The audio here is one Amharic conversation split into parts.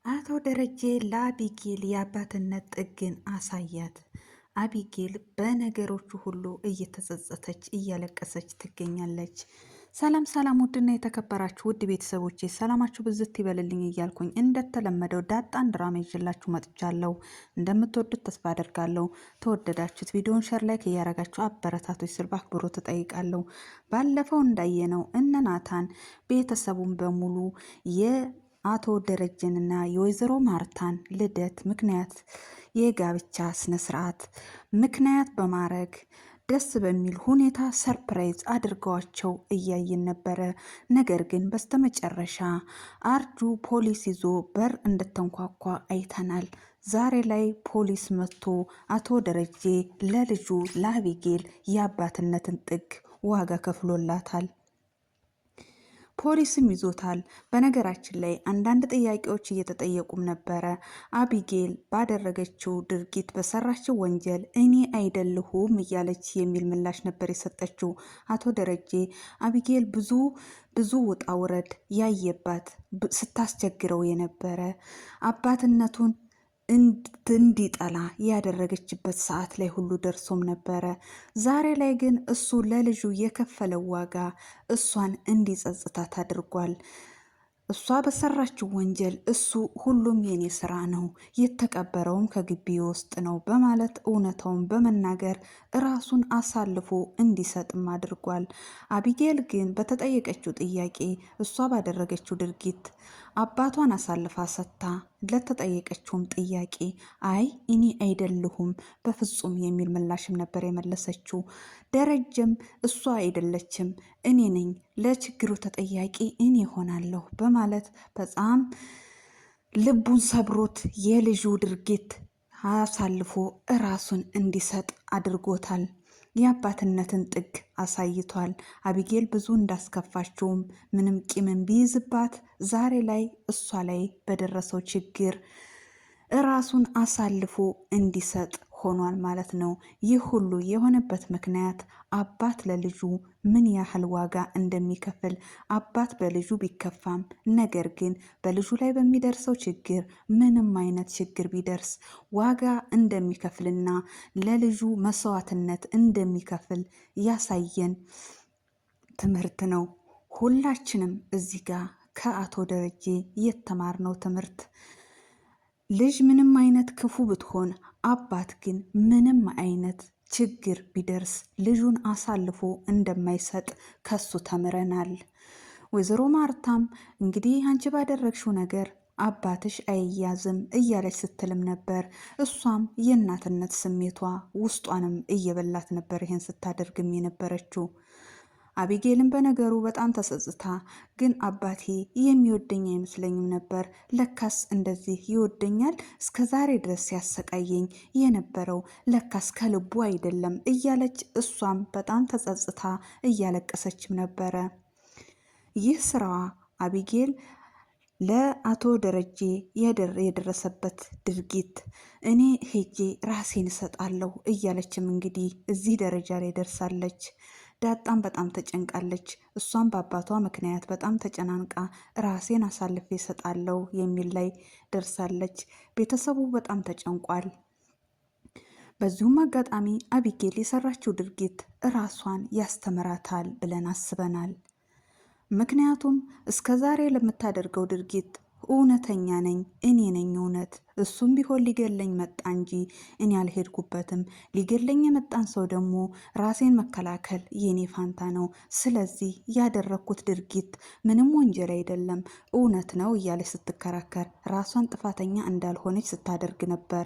አቶ ደረጀ ለአቢጌል የአባትነት ጥግን አሳያት። አቢጌል በነገሮቹ ሁሉ እየተጸጸተች እያለቀሰች ትገኛለች። ሰላም ሰላም! ውድና የተከበራችሁ ውድ ቤተሰቦቼ ሰላማችሁ ብዝት ይበልልኝ እያልኩኝ እንደተለመደው ዳጣን ድራማ ይዤላችሁ መጥቻለሁ። እንደምትወዱት ተስፋ አደርጋለሁ። ተወደዳችሁት ቪዲዮን ሸር ላይክ እያረጋችሁ አበረታቶች ስል በአክብሮት እጠይቃለሁ። ባለፈው እንዳየነው እነ ናታን ቤተሰቡን በሙሉ አቶ ደረጀንና የወይዘሮ ማርታን ልደት ምክንያት የጋብቻ ስነስርዓት ምክንያት በማድረግ ደስ በሚል ሁኔታ ሰርፕራይዝ አድርገዋቸው እያየን ነበረ። ነገር ግን በስተመጨረሻ አርጁ ፖሊስ ይዞ በር እንደተንኳኳ አይተናል። ዛሬ ላይ ፖሊስ መጥቶ አቶ ደረጀ ለልጁ ለአቢጌል የአባትነትን ጥግ ዋጋ ከፍሎላታል። ፖሊስም ይዞታል። በነገራችን ላይ አንዳንድ ጥያቄዎች እየተጠየቁም ነበረ። አቢጌል ባደረገችው ድርጊት በሰራችው ወንጀል እኔ አይደለሁም እያለች የሚል ምላሽ ነበር የሰጠችው። አቶ ደረጀ አቢጌል ብዙ ውጣ ውረድ ያየባት ስታስቸግረው የነበረ አባትነቱን እንዲጠላ ያደረገችበት ሰዓት ላይ ሁሉ ደርሶም ነበረ። ዛሬ ላይ ግን እሱ ለልጁ የከፈለው ዋጋ እሷን እንዲጸጽታት አድርጓል። እሷ በሰራችው ወንጀል እሱ ሁሉም የኔ ስራ ነው፣ የተቀበረውም ከግቢ ውስጥ ነው በማለት እውነታውን በመናገር ራሱን አሳልፎ እንዲሰጥም አድርጓል። አቢጌል ግን በተጠየቀችው ጥያቄ እሷ ባደረገችው ድርጊት አባቷን አሳልፋ ሰጥታ ለተጠየቀችውም ጥያቄ አይ እኔ አይደለሁም በፍጹም የሚል ምላሽም ነበር የመለሰችው። ደረጀም እሷ አይደለችም እኔ ነኝ፣ ለችግሩ ተጠያቂ እኔ ሆናለሁ በማለት በጣም ልቡን ሰብሮት የልጁ ድርጊት አሳልፎ እራሱን እንዲሰጥ አድርጎታል። የአባትነትን ጥግ አሳይቷል። አቢጌል ብዙ እንዳስከፋችውም ምንም ቂምን ቢይዝባት ዛሬ ላይ እሷ ላይ በደረሰው ችግር እራሱን አሳልፎ እንዲሰጥ ሆኗል ማለት ነው። ይህ ሁሉ የሆነበት ምክንያት አባት ለልጁ ምን ያህል ዋጋ እንደሚከፍል አባት በልጁ ቢከፋም ነገር ግን በልጁ ላይ በሚደርሰው ችግር ምንም አይነት ችግር ቢደርስ ዋጋ እንደሚከፍልና ለልጁ መስዋዕትነት እንደሚከፍል ያሳየን ትምህርት ነው። ሁላችንም እዚህ ጋር ከአቶ ደረጀ የተማርነው ትምህርት ልጅ ምንም አይነት ክፉ ብትሆን አባት ግን ምንም አይነት ችግር ቢደርስ ልጁን አሳልፎ እንደማይሰጥ ከሱ ተምረናል። ወይዘሮ ማርታም እንግዲህ አንቺ ባደረግሽው ነገር አባትሽ አይያዝም እያለች ስትልም ነበር። እሷም የእናትነት ስሜቷ ውስጧንም እየበላት ነበር ይሄን ስታደርግም የነበረችው። አቢጌልን በነገሩ በጣም ተጸጽታ ግን አባቴ የሚወደኝ አይመስለኝም ነበር፣ ለካስ እንደዚህ ይወደኛል፣ እስከ ዛሬ ድረስ ሲያሰቃየኝ የነበረው ለካስ ከልቡ አይደለም እያለች እሷም በጣም ተጸጽታ እያለቀሰችም ነበረ። ይህ ስራዋ አቢጌል ለአቶ ደረጀ የደረሰበት ድርጊት እኔ ሄጄ ራሴን እሰጣለሁ እያለችም እንግዲህ እዚህ ደረጃ ላይ ደርሳለች። ዳጣም በጣም ተጨንቃለች። እሷም በአባቷ ምክንያት በጣም ተጨናንቃ ራሴን አሳልፌ እሰጣለሁ የሚል ላይ ደርሳለች። ቤተሰቡ በጣም ተጨንቋል። በዚሁም አጋጣሚ አቢጌል የሰራችው ድርጊት ራሷን ያስተምራታል ብለን አስበናል። ምክንያቱም እስከ ዛሬ ለምታደርገው ድርጊት እውነተኛ ነኝ እኔ ነኝ እውነት፣ እሱም ቢሆን ሊገለኝ መጣ እንጂ እኔ አልሄድኩበትም። ሊገለኝ የመጣን ሰው ደግሞ ራሴን መከላከል የኔ ፋንታ ነው። ስለዚህ ያደረግኩት ድርጊት ምንም ወንጀል አይደለም እውነት ነው እያለች ስትከራከር ራሷን ጥፋተኛ እንዳልሆነች ስታደርግ ነበር።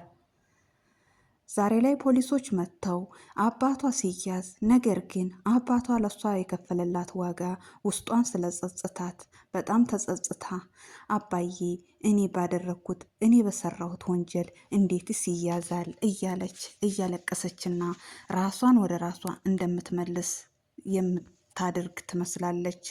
ዛሬ ላይ ፖሊሶች መጥተው አባቷ ሲያዝ፣ ነገር ግን አባቷ ለሷ የከፈለላት ዋጋ ውስጧን ስለጸጽታት በጣም ተጸጽታ አባዬ እኔ ባደረግኩት እኔ በሰራሁት ወንጀል እንዴትስ ይያዛል እያለች እያለቀሰችና ራሷን ወደ ራሷ እንደምትመልስ የምታደርግ ትመስላለች።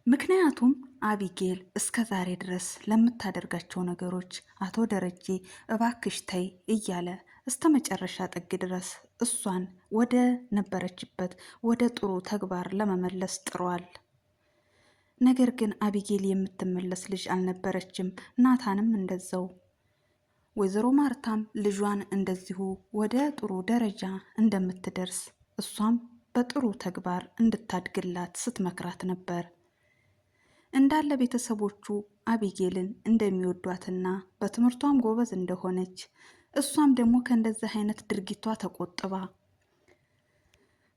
ምክንያቱም አቢጌል እስከ ዛሬ ድረስ ለምታደርጋቸው ነገሮች አቶ ደረጀ እባክሽ ተይ እያለ እስከ መጨረሻ ጥግ ድረስ እሷን ወደ ነበረችበት ወደ ጥሩ ተግባር ለመመለስ ጥሯል። ነገር ግን አቢጌል የምትመለስ ልጅ አልነበረችም። ናታንም እንደዛው። ወይዘሮ ማርታም ልጇን እንደዚሁ ወደ ጥሩ ደረጃ እንደምትደርስ እሷም በጥሩ ተግባር እንድታድግላት ስትመክራት ነበር። እንዳለ ቤተሰቦቹ አቢጌልን እንደሚወዷትና በትምህርቷም ጎበዝ እንደሆነች እሷም ደግሞ ከእንደዚህ አይነት ድርጊቷ ተቆጥባ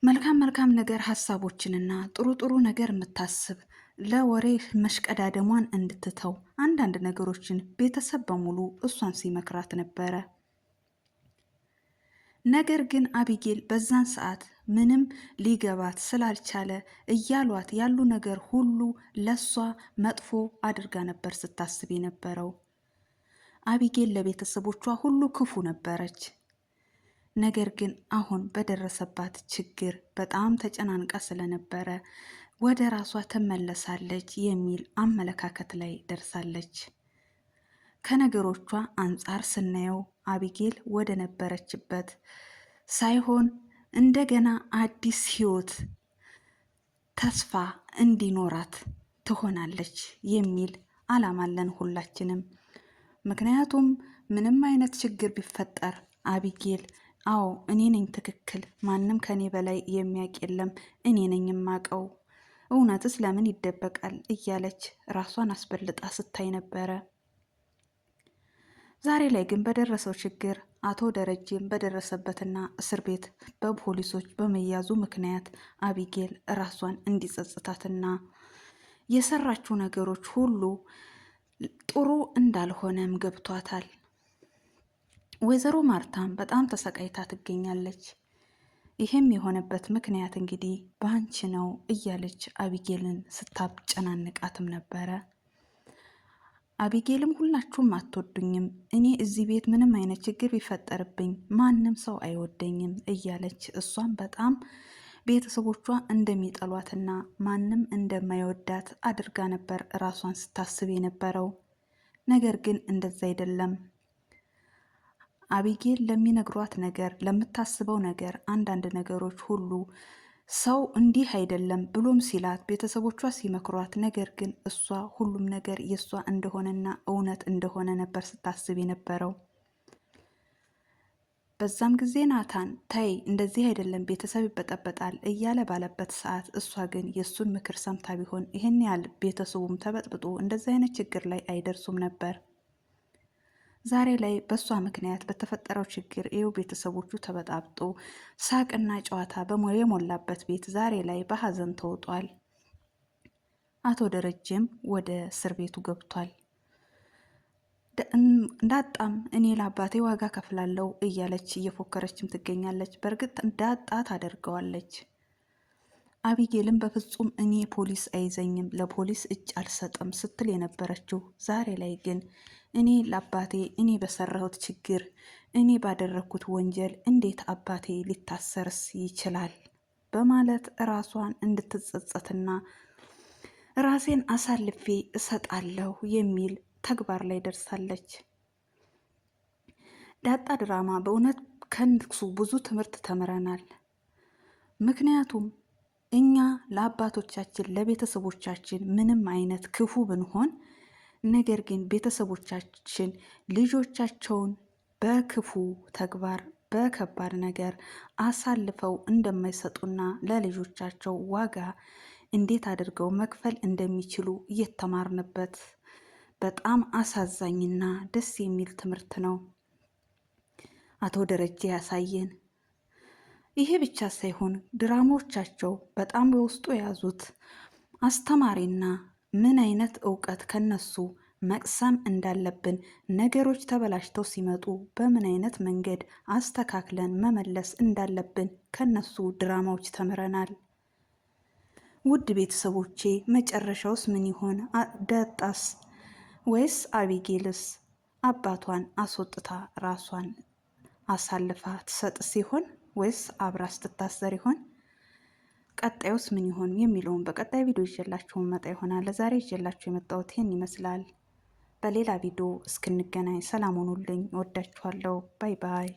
መልካም መልካም ነገር ሀሳቦችንና ጥሩ ጥሩ ነገር የምታስብ ለወሬ መሽቀዳደሟን እንድትተው አንዳንድ ነገሮችን ቤተሰብ በሙሉ እሷን ሲመክራት ነበረ። ነገር ግን አቢጌል በዛን ሰዓት ምንም ሊገባት ስላልቻለ እያሏት ያሉ ነገር ሁሉ ለሷ መጥፎ አድርጋ ነበር ስታስብ የነበረው። አቢጌል ለቤተሰቦቿ ሁሉ ክፉ ነበረች። ነገር ግን አሁን በደረሰባት ችግር በጣም ተጨናንቃ ስለነበረ ወደ ራሷ ትመለሳለች የሚል አመለካከት ላይ ደርሳለች። ከነገሮቿ አንጻር ስናየው አቢጌል ወደ ነበረችበት ሳይሆን እንደገና አዲስ ሕይወት ተስፋ እንዲኖራት ትሆናለች የሚል አላማ አለን ሁላችንም። ምክንያቱም ምንም አይነት ችግር ቢፈጠር አቢጌል አዎ እኔ ነኝ ትክክል፣ ማንም ከኔ በላይ የሚያውቅ የለም፣ እኔ ነኝ የማውቀው፣ እውነትስ ለምን ይደበቃል እያለች ራሷን አስበልጣ ስታይ ነበረ። ዛሬ ላይ ግን በደረሰው ችግር አቶ ደረጀም በደረሰበትና እስር ቤት በፖሊሶች በመያዙ ምክንያት አቢጌል ራሷን እንዲጸጽታትና የሰራችው ነገሮች ሁሉ ጥሩ እንዳልሆነም ገብቷታል። ወይዘሮ ማርታም በጣም ተሰቃይታ ትገኛለች። ይህም የሆነበት ምክንያት እንግዲህ በአንቺ ነው እያለች አቢጌልን ስታጨናንቃትም ነበረ። አቢጌልም ሁላችሁም አትወዱኝም፣ እኔ እዚህ ቤት ምንም አይነት ችግር ቢፈጠርብኝ ማንም ሰው አይወደኝም እያለች እሷም በጣም ቤተሰቦቿ እንደሚጠሏትና ማንም እንደማይወዳት አድርጋ ነበር ራሷን ስታስብ የነበረው። ነገር ግን እንደዛ አይደለም። አቢጌል ለሚነግሯት ነገር፣ ለምታስበው ነገር አንዳንድ ነገሮች ሁሉ ሰው እንዲህ አይደለም ብሎም ሲላት ቤተሰቦቿ ሲመክሯት፣ ነገር ግን እሷ ሁሉም ነገር የእሷ እንደሆነና እውነት እንደሆነ ነበር ስታስብ የነበረው። በዛም ጊዜ ናታን ተይ እንደዚህ አይደለም ቤተሰብ ይበጠበጣል እያለ ባለበት ሰዓት እሷ ግን የእሱን ምክር ሰምታ ቢሆን ይህን ያህል ቤተሰቡም ተበጥብጦ እንደዚህ አይነት ችግር ላይ አይደርሱም ነበር። ዛሬ ላይ በእሷ ምክንያት በተፈጠረው ችግር ይኸው ቤተሰቦቹ ተበጣብጦ ሳቅና ጨዋታ የሞላበት ቤት ዛሬ ላይ በሀዘን ተውጧል። አቶ ደረጀም ወደ እስር ቤቱ ገብቷል። እንዳጣም እኔ ለአባቴ ዋጋ ከፍላለው እያለች እየፎከረችም ትገኛለች። በእርግጥ እንዳጣ ታደርገዋለች። አቢጌልም በፍጹም እኔ ፖሊስ አይዘኝም፣ ለፖሊስ እጅ አልሰጥም ስትል የነበረችው ዛሬ ላይ ግን እኔ ለአባቴ እኔ በሰራሁት ችግር እኔ ባደረግኩት ወንጀል እንዴት አባቴ ሊታሰርስ ይችላል በማለት ራሷን እንድትጸጸትና ራሴን አሳልፌ እሰጣለሁ የሚል ተግባር ላይ ደርሳለች። ዳጣ ድራማ በእውነት ከንክሱ ብዙ ትምህርት ተምረናል። ምክንያቱም እኛ ለአባቶቻችን ለቤተሰቦቻችን ምንም አይነት ክፉ ብንሆን፣ ነገር ግን ቤተሰቦቻችን ልጆቻቸውን በክፉ ተግባር በከባድ ነገር አሳልፈው እንደማይሰጡና ለልጆቻቸው ዋጋ እንዴት አድርገው መክፈል እንደሚችሉ እየተማርንበት በጣም አሳዛኝና ደስ የሚል ትምህርት ነው አቶ ደረጀ ያሳየን። ይሄ ብቻ ሳይሆን ድራማዎቻቸው በጣም በውስጡ የያዙት አስተማሪና ምን አይነት እውቀት ከነሱ መቅሰም እንዳለብን፣ ነገሮች ተበላሽተው ሲመጡ በምን አይነት መንገድ አስተካክለን መመለስ እንዳለብን ከነሱ ድራማዎች ተምረናል። ውድ ቤተሰቦቼ መጨረሻውስ ምን ይሆን? ዳጣስ ወይስ አቢጌልስ አባቷን አስወጥታ ራሷን አሳልፋ ትሰጥ ሲሆን ወይስ አብራ ስትታሰር ይሆን? ቀጣዩስ ምን ይሆን የሚለውን በቀጣይ ቪዲዮ ይዤላችሁ መጣ ይሆናል። ለዛሬ ይዤላችሁ የመጣሁት ይህን ይመስላል። በሌላ ቪዲዮ እስክንገናኝ ሰላም ሁኑልኝ። ወዳችኋለሁ። ባይ ባይ።